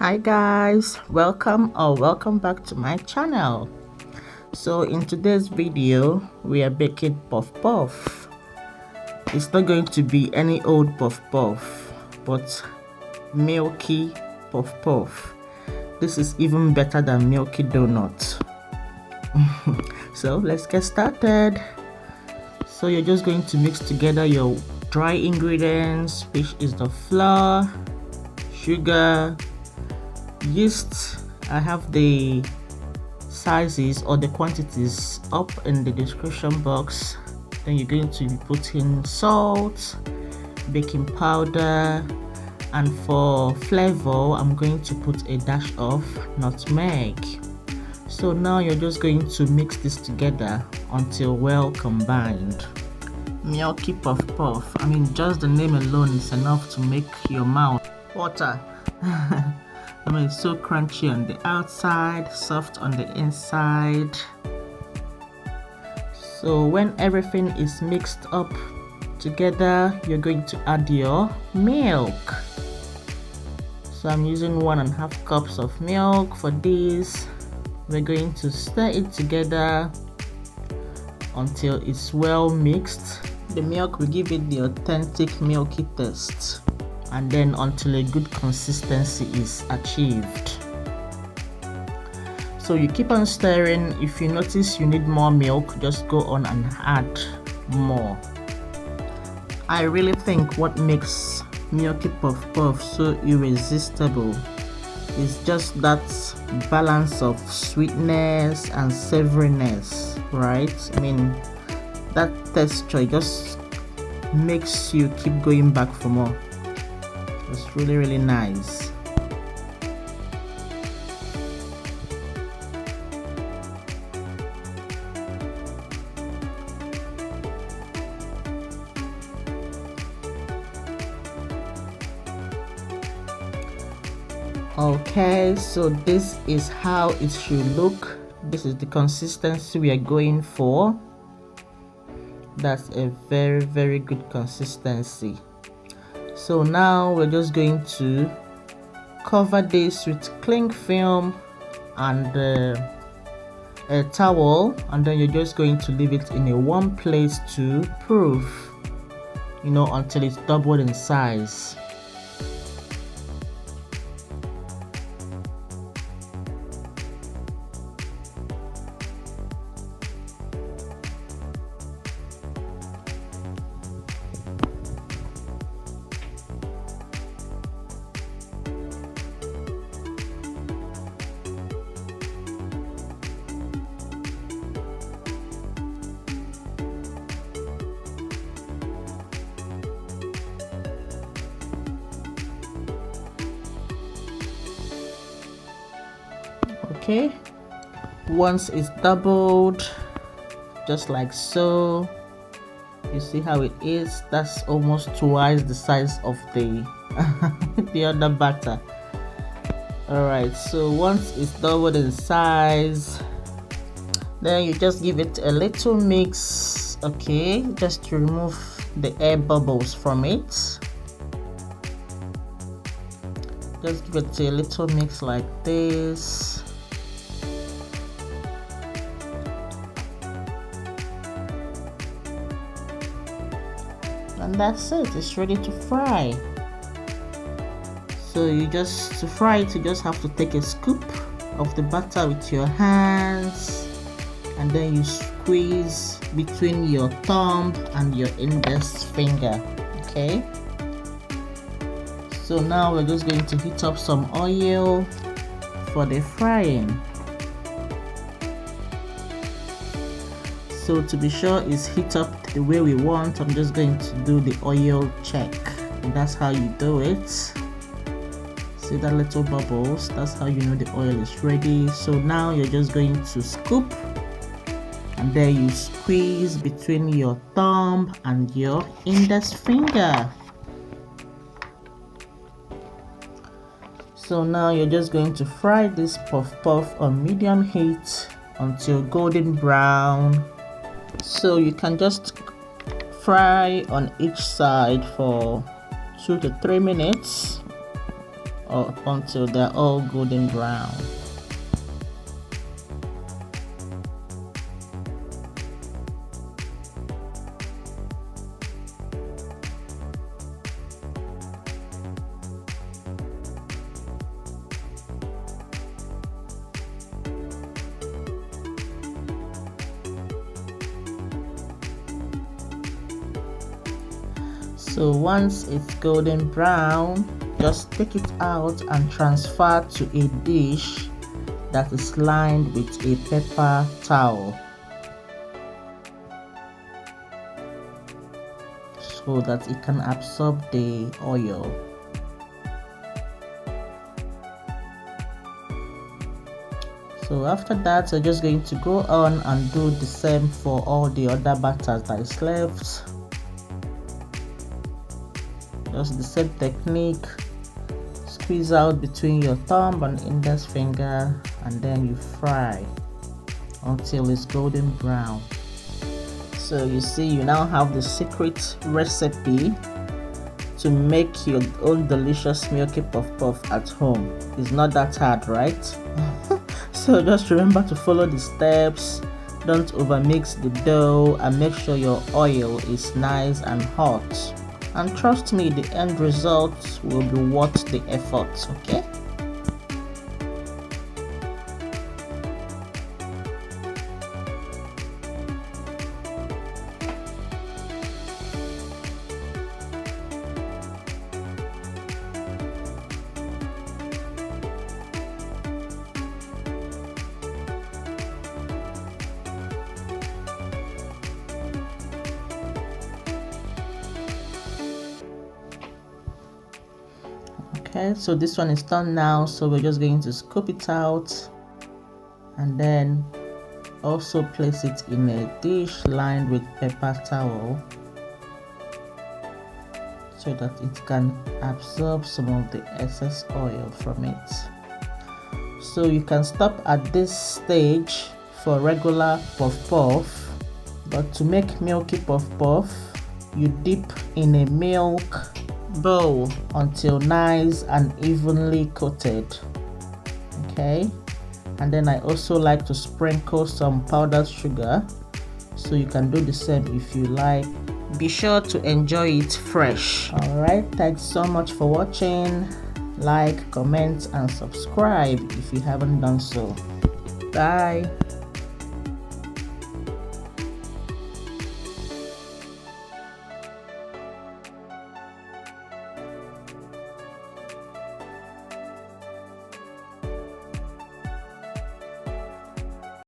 Hi guys, welcome back to my channel. So in today's video we are baking puff puff. It's not going to be any old puff puff, but Milky Puff Puff. This is even better than Milky Donut. So let's get started. So you're just going to mix together your dry ingredients, which is the flour, sugar, yeast. I have the sizes or the quantities up in the description box. Then you're going to put in salt, baking powder, and for flavor I'm going to put a dash of nutmeg. So now you're just going to mix this together until well combined. Milky Puff Puff, I mean, just the name alone is enough to make your mouth water. I mean, it's so crunchy on the outside, soft on the inside. So when everything is mixed up together, you're going to add your milk. So I'm using 1.5 cups of milk for this. We're going to stir it together until it's well mixed. The milk will give it the authentic milky taste, and then until a good consistency is achieved. So you keep on stirring. If you notice you need more milk, just go on and add more. I really think what makes Milky Puff Puff so irresistible is just that balance of sweetness and savoriness, right? I mean, that texture just makes you keep going back for more. It's really nice. Okay, so this is how it should look. This is the consistency we are going for. That's a very good consistency. So now we're just going to cover this with cling film and a towel, and then you're just going to leave it in a warm place to proof, until it's doubled in size. Okay, once it's doubled, just like so, you see how it is. That's almost twice the size of the the other batter. All right, so once it's doubled in size, then you just give it a little mix, okay, just to remove the air bubbles from it. Just give it a little mix like this. And that's it, it's ready to fry. So to fry it, you just have to take a scoop of the butter with your hands, and then you squeeze between your thumb and your index finger. Okay, so now we're just going to heat up some oil for the frying. So to be sure it's heat up the way we want, I'm just going to do the oil check, and that's how you do it. See that little bubbles? That's how you know the oil is ready. So now you're just going to scoop, and then you squeeze between your thumb and your index finger. So now you're just going to fry this puff puff on medium heat until golden brown. So you can just fry on each side for 2 to 3 minutes or until they're all golden brown. So once it's golden brown, just take it out and transfer to a dish that is lined with a paper towel so that it can absorb the oil. So after that, you're just going to go on and do the same for all the other batters that is left. Just the same technique. Squeeze out between your thumb and index finger, and then you fry until it's golden brown. So you see, you now have the secret recipe to make your own delicious Milky Puff Puff at home. It's not that hard, right? So just remember to follow the steps. Don't overmix the dough, and make sure your oil is nice and hot. And trust me, the end result will be worth the effort, okay? Okay, so this one is done now, so we're just going to scoop it out and then also place it in a dish lined with paper towel so that it can absorb some of the excess oil from it. So you can stop at this stage for regular puff puff, but to make Milky Puff Puff, you dip in a milk bowl until nice and evenly coated. Okay, and then I also like to sprinkle some powdered sugar, so you can do the same if you like. Be sure to enjoy it fresh. All right, thanks so much for watching. Like, comment and subscribe if you haven't done so. Bye.